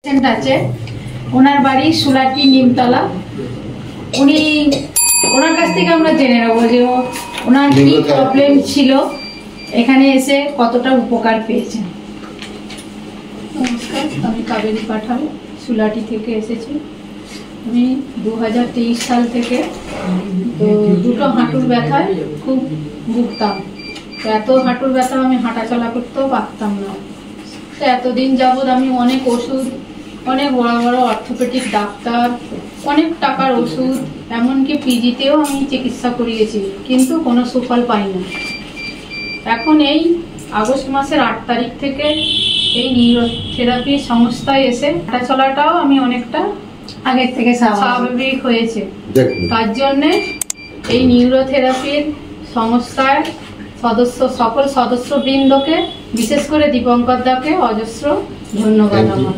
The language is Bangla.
আছে ওনার বাড়ি সুলাটি নিমতলা। উনি ওনার কাছ থেকে আমরা জেনে নেবো যে ওনার কি প্রবলেম ছিল, এখানে এসে কতটা উপকার পেয়েছেন। নমস্কার, আমি কাবেরী পাঠাল সুলাটি থেকে এসেছি। আমি 2023 সাল থেকে তো দুটো হাঁটুর ব্যথায় খুব ভুগতাম। এত হাঁটুর ব্যথা আমি হাঁটাচলা করতেও পারতাম না। তো এতদিন যাবৎ আমি অনেক ওষুধ, অনেক বড় বড় অর্থোপেডিক ডাক্তার, অনেক টাকার ওষুধ, এমনকি পিজিতেও আমি চিকিৎসা করিয়েছি, কিন্তু কোনো সুফল পাইনি। এখন এই আগস্ট মাসের 8 তারিখ থেকে এই নিউরোথেরাপি সংস্থায় এসে হাঁটাচলাটাও আমি অনেকটা আগের থেকে স্বাভাবিক হয়েছে। তার জন্যে এই নিউরোথেরাপির সংস্থার সকল সদস্যবৃন্দকে, বিশেষ করে দীপঙ্কর দাকে অজস্র ধন্যবাদ আমার।